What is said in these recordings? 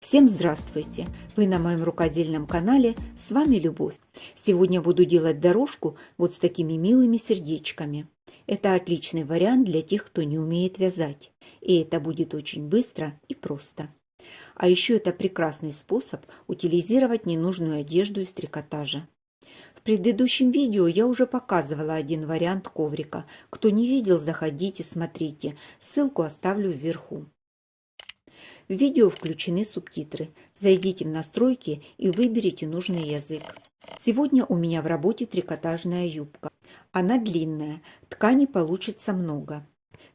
Всем здравствуйте! Вы на моем рукодельном канале, с вами Любовь. Сегодня буду делать дорожку вот с такими милыми сердечками. Это отличный вариант для тех, кто не умеет вязать. И это будет очень быстро и просто. А еще это прекрасный способ утилизировать ненужную одежду из трикотажа. В предыдущем видео я уже показывала один вариант коврика. Кто не видел, заходите, смотрите. Ссылку оставлю вверху. В видео включены субтитры. Зайдите в настройки и выберите нужный язык. Сегодня у меня в работе трикотажная юбка. Она длинная, ткани получится много.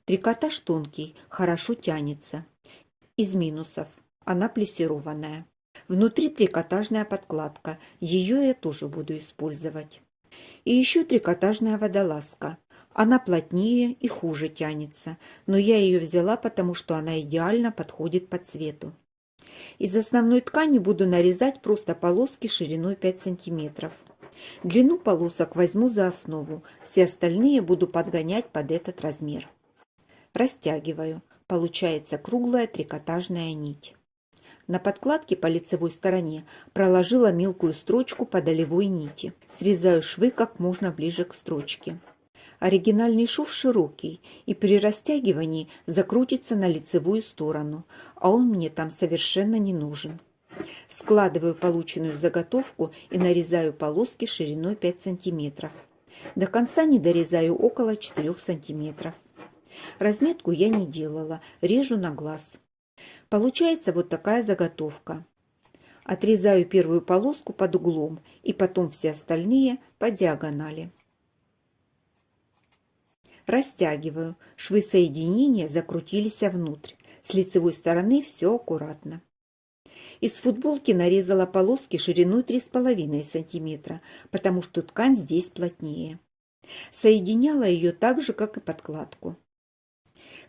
Трикотаж тонкий, хорошо тянется. Из минусов: она плессированная. Внутри трикотажная подкладка, ее я тоже буду использовать. И еще трикотажная водолазка. Она плотнее и хуже тянется, но я ее взяла, потому что она идеально подходит по цвету. Из основной ткани буду нарезать просто полоски шириной 5 см. Длину полосок возьму за основу, все остальные буду подгонять под этот размер. Растягиваю, получается круглая трикотажная нить. На подкладке по лицевой стороне проложила мелкую строчку по долевой нити. Срезаю швы как можно ближе к строчке. Оригинальный шов широкий и при растягивании закрутится на лицевую сторону, а он мне там совершенно не нужен. Складываю полученную заготовку и нарезаю полоски шириной 5 см. До конца не дорезаю около 4 см. Разметку я не делала, режу на глаз. Получается вот такая заготовка. Отрезаю первую полоску под углом и потом все остальные по диагонали. Растягиваю, швы соединения закрутились внутрь. С лицевой стороны все аккуратно. Из футболки нарезала полоски шириной 3,5 см, потому что ткань здесь плотнее. Соединяла ее так же, как и подкладку.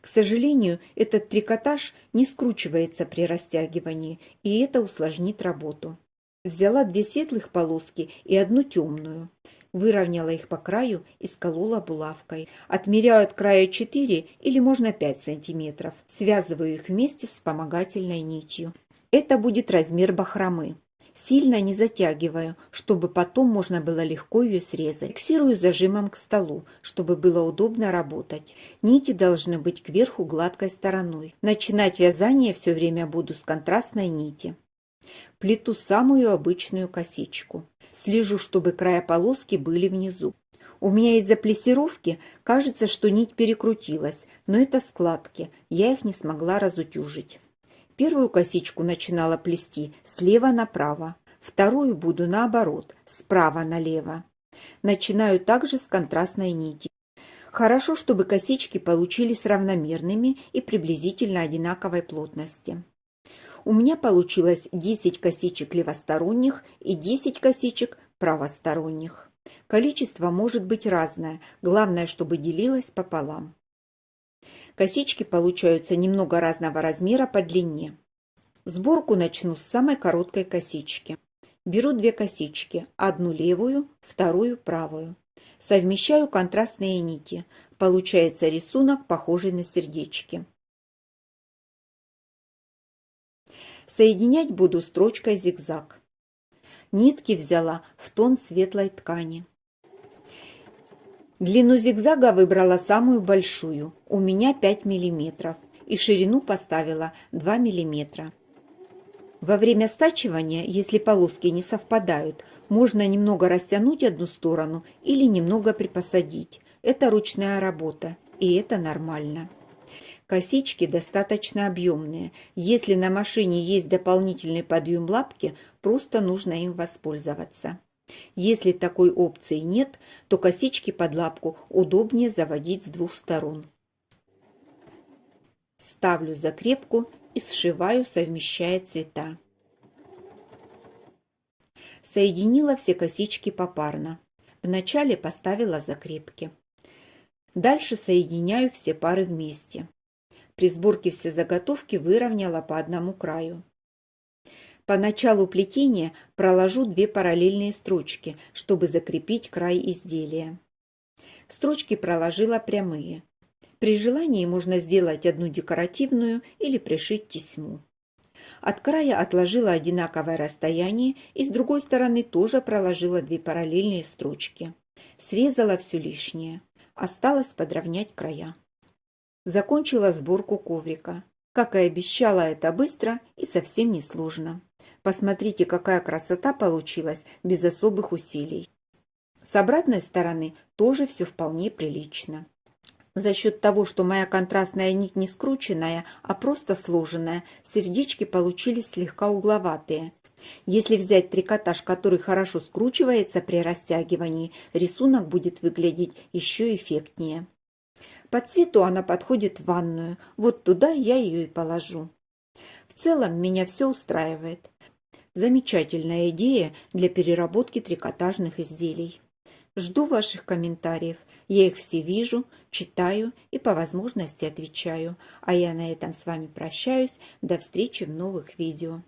К сожалению, этот трикотаж не скручивается при растягивании, и это усложнит работу. Взяла 2 светлых полоски и 1 темную. Выровняла их по краю и сколола булавкой. Отмеряю от края 4 или можно 5 сантиметров. Связываю их вместе вспомогательной нитью. Это будет размер бахромы. Сильно не затягиваю, чтобы потом можно было легко ее срезать. Фиксирую зажимом к столу, чтобы было удобно работать. Нити должны быть кверху гладкой стороной. Начинать вязание все время буду с контрастной нити. Плету самую обычную косичку. Слежу, чтобы края полоски были внизу. У меня из-за плессировки кажется, что нить перекрутилась, но это складки, я их не смогла разутюжить. Первую косичку начинала плести слева направо, вторую буду наоборот, справа налево. Начинаю также с контрастной нити. Хорошо, чтобы косички получились равномерными и приблизительно одинаковой плотности. У меня получилось 10 косичек левосторонних и 10 косичек правосторонних. Количество может быть разное, главное, чтобы делилось пополам. Косички получаются немного разного размера по длине. Сборку начну с самой короткой косички. Беру 2 косички, одну левую, вторую правую. Совмещаю контрастные нити. Получается рисунок, похожий на сердечки. Соединять буду строчкой зигзаг. Нитки взяла в тон светлой ткани. Длину зигзага выбрала самую большую, у меня 5 мм, и ширину поставила 2 мм. Во время стачивания, если полоски не совпадают, можно немного растянуть одну сторону или немного припосадить. Это ручная работа, и это нормально. Косички достаточно объемные. Если на машине есть дополнительный подъем лапки, просто нужно им воспользоваться. Если такой опции нет, то косички под лапку удобнее заводить с 2 сторон. Ставлю закрепку и сшиваю, совмещая цвета. Соединила все косички попарно. Вначале поставила закрепки. Дальше соединяю все пары вместе. При сборке все заготовки выровняла по одному краю. По началу плетения проложу 2 параллельные строчки, чтобы закрепить край изделия. Строчки проложила прямые. При желании можно сделать одну декоративную или пришить тесьму. От края отложила одинаковое расстояние и с другой стороны тоже проложила 2 параллельные строчки. Срезала все лишнее. Осталось подровнять края. Закончила сборку коврика. Как и обещала, это быстро и совсем не сложно. Посмотрите, какая красота получилась без особых усилий. С обратной стороны тоже все вполне прилично. За счет того, что моя контрастная нить не скрученная, а просто сложенная, сердечки получились слегка угловатые. Если взять трикотаж, который хорошо скручивается при растягивании, рисунок будет выглядеть еще эффектнее. По цвету она подходит в ванную, вот туда я ее и положу. В целом меня все устраивает. Замечательная идея для переработки трикотажных изделий. Жду ваших комментариев. Я их все вижу, читаю и по возможности отвечаю. А я на этом с вами прощаюсь. До встречи в новых видео.